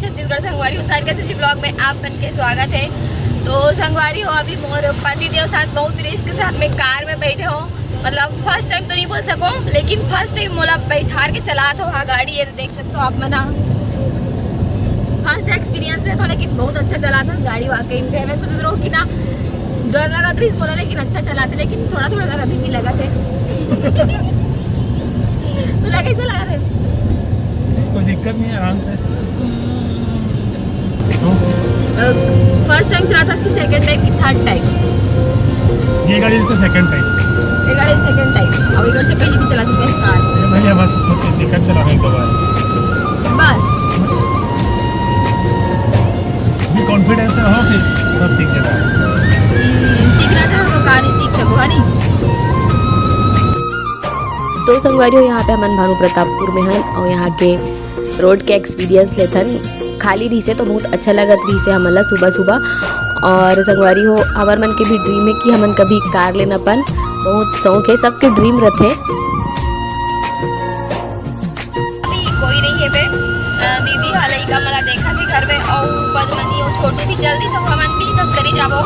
छत्तीसगढ़ संगवारी हो सार के ब्लॉग में आप बन के स्वागत है। तो संगवारी हो अभी मोर पति देव साथ बहुत रिस्क के साथ में कार में बैठे हो, मतलब फर्स्ट टाइम तो नहीं बोल सको लेकिन फर्स्ट टाइम मोला बैठार के चलात हो हाँ गाड़ी है, देख सकते हो आप मना फर्स्ट एक्सपीरियंस है तो, लेकिन बहुत अच्छा चला था गाड़ी वाकई में। मैं सोच रहा हूँ कि ना डर लगा था बोला लेकिन अच्छा चलाते, लेकिन थोड़ा थोड़ा डर अभी भी लगा थे। तो कैसे लगा थे? कोई दिक्कत नहीं है, आराम से। फर्स्ट टाइम चला था, इसकी सेकंड टाइम की थर्ड टाइम? ये गाड़ी से सेकंड टाइम। ये गाड़ी सेकंड टाइम। अब इधर से पहले भी चला चुके हैं कार। भैया बस दिक्कत चला है एक बार बस भी कॉन्फिडेंस से हो फिर सब सीख जाता है। सीखना चाहो तो कार ही सीख सको है नहीं। तो संगवारी हो यहाँ पे हमन भानु प्रतापपुर में हन और यहाँ के रोड के एक्सपीरियंस लेथन। खाली रही से तो बहुत अच्छा लगत रही से हमला सुबह सुबह। और संगवारी हो हमार मन के भी ड्रीम है कि हमन कभी कार लेना पन, बहुत शौक है, सबके ड्रीम रहते। अभी कोई नहीं है बे दीदी हाल का मला देखा थी घर में और पद्मनी और छोटू भी जल्दी सब हमन भी तब करी जाबो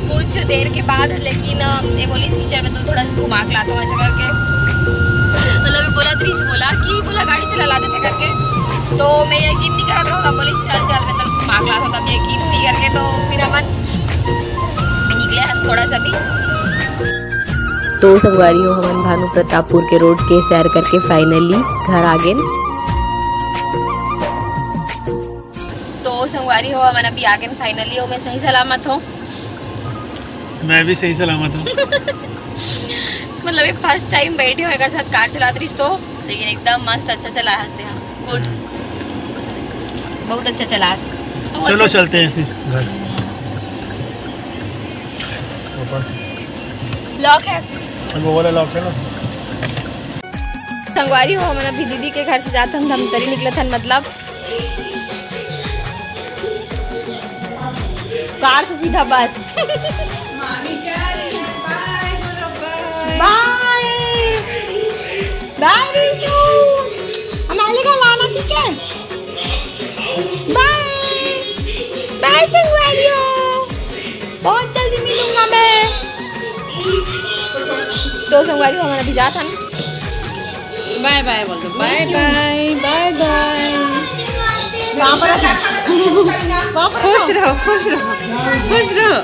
कुछ देर के बाद, लेकिन ये बोली कीचड़ में तो थोड़ा सा घुमा के लाता हूँ ऐसा करके, मतलब बोला त्रीस बोला गाड़ी चला लाते थे करके, तो मैं यकीन नहीं कर रहा था। बोली चल मैं तो घुमा के लाता हूँ, तब यकीन हुई करके तो फिर अपन निकले हम थोड़ा सा भी। तो संगवारी हो हमन भानु प्रतापपुर के रोड के सैर करके फाइनली घर आ गए। तो संगवारी हो हमन अभी आ गए फाइनली हो, मैं सही सलामत हूँ। मैं भी सही सलामत हूँ। मतलब ये फर्स्ट टाइम बैठे हो एक साथ कार चलाती रही तो, लेकिन एकदम मस्त अच्छा चला हंसते हैं। गुड, बहुत अच्छा चला। चलो अच्छा चलते हैं फिर घर। लॉक है वो वाला लॉक है ना। संगवारी हो मैंने अभी दीदी के घर से जाते हम धमतरी निकले थे, मतलब कार से सीधा बस। बाय बाय विशु, हमारे घर लाना ठीक है। बाय बाय संगवारियो, बहुत जल्दी मिलूंगा मैं। तो संगवारियो हमारा भी जाता ना, बाय बाय बोल दो, बाय बाय बाय बाय। वहाँ पर खुश रहो खुश रहो खुश रहो।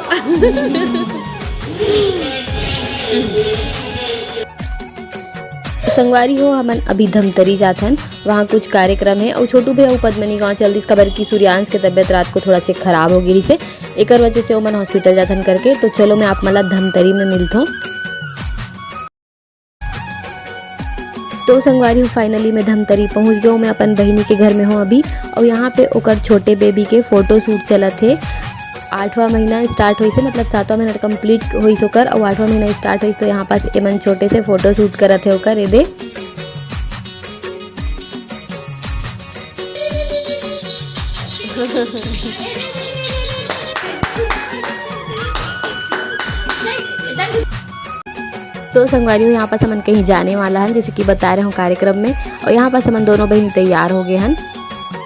संगवारी हो हमन अभी धमतरी जाथन, वहाँ कुछ कार्यक्रम है और छोटू भैया पद्मनी गाँव चल दिस खबर की सूर्यांश के तबियत रात को थोड़ा से खराब हो गई से एक वजह से ओमन हॉस्पिटल जाथन करके। तो चलो मैं आप मला धमतरी में मिलता हूँ। तो संगवारी हो फाइनली मैं धमतरी पहुँच गया हूँ। मैं अपन बहिनी के घर में हूँ अभी, और यहाँ पे ओकर छोटे बेबी के फोटो शूट चला थे। 8वां महीना स्टार्ट हुई से, मतलब 7वां महीना कंप्लीट हुई सोकर और 8वां महीना स्टार्ट हुई, तो यहाँ पास एमन छोटे से फोटो शूट करा थे ओकर। ये दे तो संगवारी हो यहाँ पास हमन कहीं जाने वाला है, जैसे कि बता रहे हूँ कार्यक्रम में, और यहाँ पास हमन दोनों बहन तैयार हो गए हैं।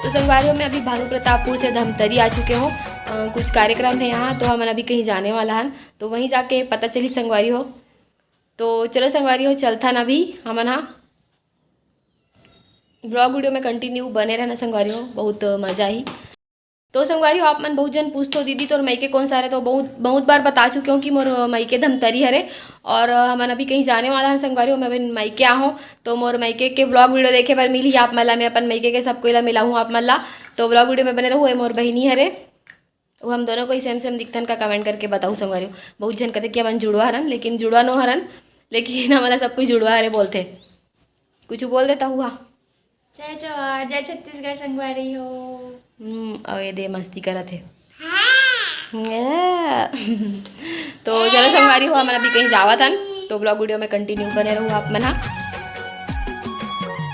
तो संगवारी हो मैं अभी भानु प्रतापपुर से धमतरी आ चुके हूँ, कुछ कार्यक्रम है यहाँ, तो हमन अभी कहीं जाने वाला है, तो वहीं जाके पता चली संगवारी हो। तो चलो संगवारी हो चलता ना अभी हमन हाँ ब्लॉग वीडियो में कंटिन्यू बने रहना संगवारी हो, बहुत मजा आई। तो संगवारी हो आप मन बहुत जन पूछते हो दीदी तो मायके कौन सा है, तो बहुत बार बता चुके हूँ कि मोर मायके धमतरी हरे, और हमन अभी कहीं जाने वाला है संगवारी हो। मैं अभी मायके आ हूँ, तो मोर मायके के व्लॉग वीडियो देखे पर मिली आप मला, मैं अपन मायके के सबको ला मिला हूँ आप मला। तो व्लॉग वीडियो में बने रहो। मोर बहिनी हरे, वो हम दोनों को ही सेम दिखतन का कमेंट करके बताऊँ संगवारी हो। बहुत जन कहते कि हमन जुड़वा हरन, लेकिन जुड़वा नो हरन, लेकिन हमारा सब कुछ जुड़वा हरे बोलते। कुछ बोल देता हुआ जय जोहार, जय छत्तीसगढ़ संगवारी हो। और ये दे मस्ती करा थे। तो चलो संगवारी हो हमारा अभी कहीं जावा था, तो ब्लॉग वीडियो में कंटिन्यू बने रहो आप मना।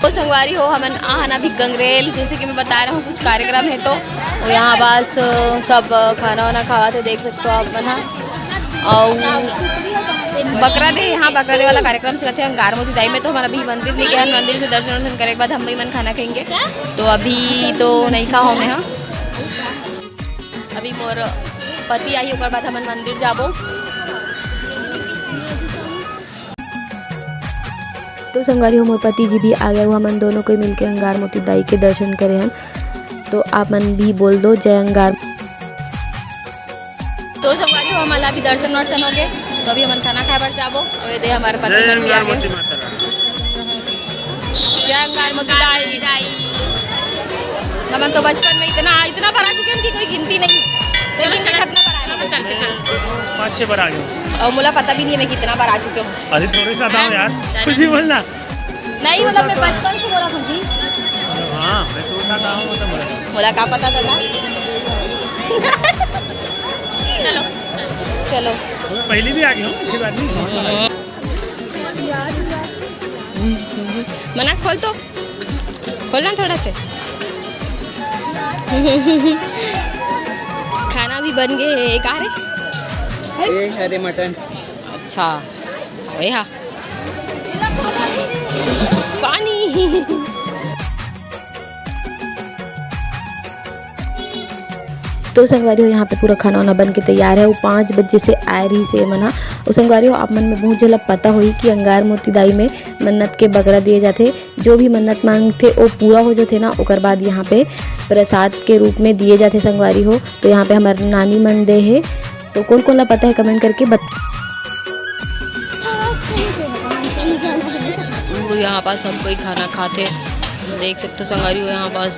तो संगवारी हो हमन आहन अभी गंगरेल, जैसे कि मैं बता रहा हूँ कुछ कार्यक्रम है, तो यहाँ बस सब खाना वाना खावा थे, देख सकते हो आप मना। और बकरा दे, यहाँ बकरा दे वाला कार्यक्रम चलते हैं अंगार मोती दाई में। तो हमारा अभी मंदिर नहीं गया, मंदिर से दर्शन वर्शन करे के बाद हम भी मन खाना खाएंगे, तो अभी तो नहीं खा होंगे। हाँ अभी मोर पति आई ओकर बाद हमन मंदिर जाबो। तो संगवारी हो मोर पति जी भी आ गए हुआ, हमन दोनों कोई मिलके अंगार मोती दाई के दर्शन करे हैं। तो आप मन भी बोल दो जय अंगार। तो संगवारी हो हमारा भी दर्शन वर्शन हो गए, तो अभी हमन खाना खाए बर जाबो। तो दे हमारे पति मन भी आ गए। जय अंगार मोती दाई। हमन तो बचपन में इतना बार आ चुके हैं कि कोई गिनती नहीं। चल 5-6 बार आ गए और मुझे पता भी नहीं है मैं कितना बार आ चुकी हूँ। अरे थोड़े सा बताओ यार, कुछ ही बोलना। नहीं मतलब मैं बचपन से बोला खुद ही। हाँ मैं तो साथ आऊँ मतलब बोला क्या पता चला। चलो चलो मैं पहले भी आ गई हूँ, इसकी बात नहीं। मना खोल तो खोलना थोड़ा से। खाना भी बन गए। का रे ये हरे मटन। अच्छा अरे हाँ पानी। तो संगवारी हो यहाँ पे पूरा खाना वाना बन के तैयार है। वो 5 बजे से आ रही से मना। और संगवारी हो आप मन में बहुत जल्द पता हुई कि अंगार मोती दाई में मन्नत के बगरा दिए जाते, जो भी मन्नत मांगते वो पूरा हो जाते ना। ओकर बाद यहाँ पे प्रसाद के रूप में दिए जाते संगवारी हो। तो यहाँ पे हमारे नानी मन दे है। तो कौन कौन ला पता है कमेंट करके यहाँ पास सब कोई खाना खाते देख सकते हो संगवारी हो। यहाँ पास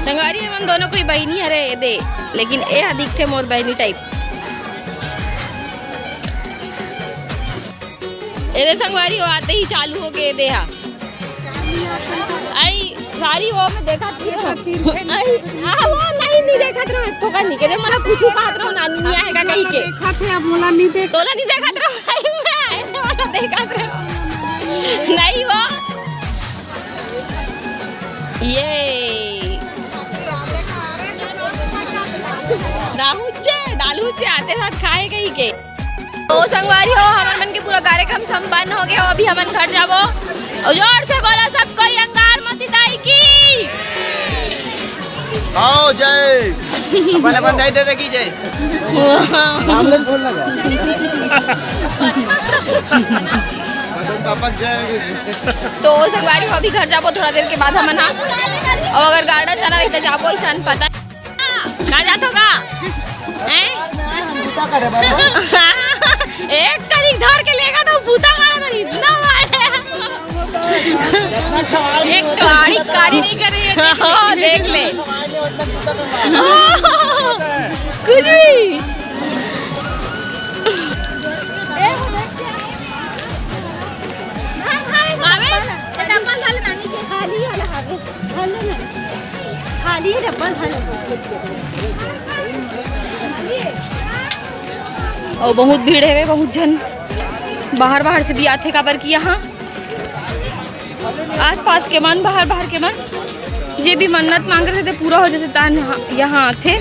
संगवारी मन दोनों कोई बहनी है रे दे, लेकिन ए अधिक थे मोर बहनी टाइप। ए दे संगवारी हो आते ही चालू हो गए दे। आई सारी वो मैं देखा थी। आई वो नहीं देखा था तो का नहीं के मला कुछ बात रहो नानी नहीं आएगा कहीं के देखा थे अब मोला नहीं देख तोला नहीं देखा था भाई मैं वाला देखा था नहीं वो ये डालूचे आते साथ खाए कहीं के। तो संगवारी हो हमारे मन के पूरा कार्यक्रम संपन्न हो गया। अभी हमन घर जाबो। और जोर से बोला सब कोई अंगार मोती दाई की आओ जय। अपन दाई दे की जय। आमलेट बोल लगा पापा जय। तो संगवारी हो अभी घर जाबो थोड़ा देर के बाद हमन। और अगर गार्डन जाना रहे तो जाबो। ऐसा पता कहाँ जात होगा एक तारीख धर के लेगा तो भूता मारा तो इतना मारे एक गाड़ी कारी नहीं कर रही है। देख ले कुछ भी और बहुत भीड़ है। बहुत जन बाहर से भी आते काबर की यहाँ आस-पास के मन बाहर के मन जे भी मन्नत मांग रहे थे पूरा हो जैसे तान यहाँ आते।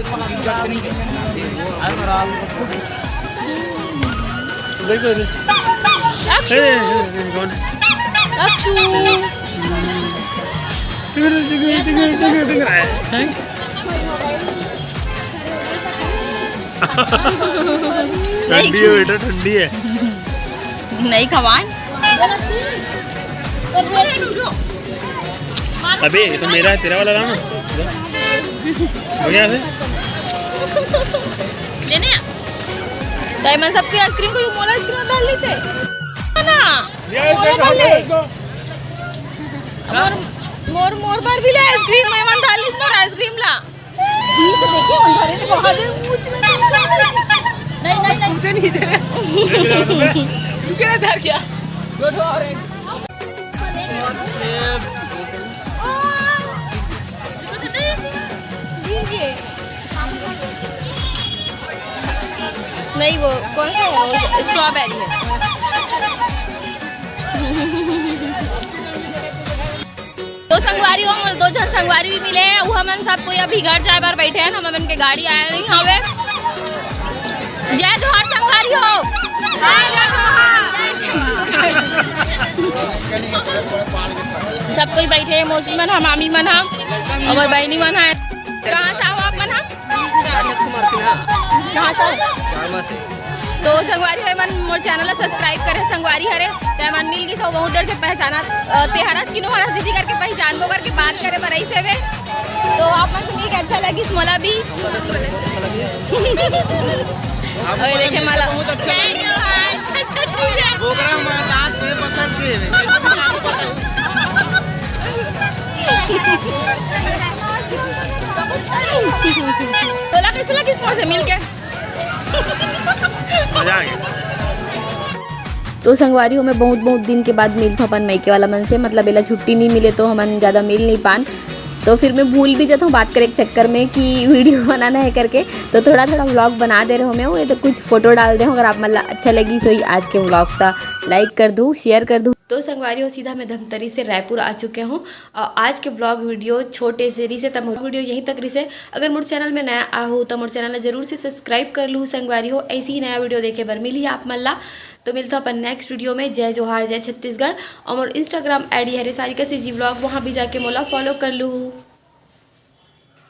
ठंडी है बेटा, ठंडी है। नहीं खवान अबे ये तो मेरा है, तेरा वाला रहा ना बढ़िया से लेने डायमंड सबकी आइसक्रीम को मोला आइसक्रीम डाल ली थे ना मोर बार भी ले आइसक्रीम मेहमान डाल ली मोर आइसक्रीम ला 20 देखिए अंधारे से बाहर नहीं मुझे नहीं दे रहे क्या धर गया और एक नहीं वो कौन सा है स्ट्रॉबेरी है। दो संगवारी हो 2 जन संगवारी भी मिले हैं। वो हमन सब कोई अभी घर जाए बार बैठे हैं। हमन के गाड़ी आया नहीं हवे। जय जोहार संगवारी हो। जय जोहार। सब कोई बैठे हैं, मौसी मन हा, मामी मन हा और बहनी मन है। कहाँ से आओ आप मन हा? कुमार सिन्हा कहाँ से आओ? शर्मा से। तो संगवारी है मन मोर चैनल ला सब्सक्राइब करे संगवारी हरे ते मन मिल गई सब बहुत देर से पहचाना ते हरस किनो हरस दीदी करके पहचानबो करके बात करे बरई से वे। तो आप मन संगी के अच्छा लगी मोला भी और देखे मला बहुत अच्छा बोकरा में रात में फंस गए। तोला कैसे लगी मोर से मिल के? मजा आ गया। तो संगवारी हो मैं बहुत दिन के बाद मिल था अपन मायके वाला मन से, मतलब एला छुट्टी नहीं मिले तो हमन ज़्यादा मिल नहीं पान। तो फिर मैं भूल भी जाता हूँ बात करे के चक्कर में कि वीडियो बनाना है करके, तो थोड़ा व्लॉग बना दे रहे हो मैं वो, ये तो कुछ फोटो डाल दे हो। अगर आप मतलब अच्छा लगी सो ही आज के व्लॉग का लाइक कर दूँ, शेयर कर दूँ। तो संगवारी हो सीधा मैं धमतरी से रायपुर आ चुके हूँ और आज के ब्लॉग वीडियो छोटे से रही से तब वीडियो यहीं तक रही से। अगर मोर चैनल में नया आ हो तो मोर चैनल जरूर से सब्सक्राइब कर लूँ संगवारी हो, ऐसी ही नया वीडियो देखे बर मिली आप मल्ला। तो मिलता अपन नेक्स्ट वीडियो में। जय जोहार, जय छत्तीसगढ़। और मोर इंस्टाग्राम आईडी है सारिका CG व्लॉग, वहाँ भी जाके मोला फॉलो कर लूँ।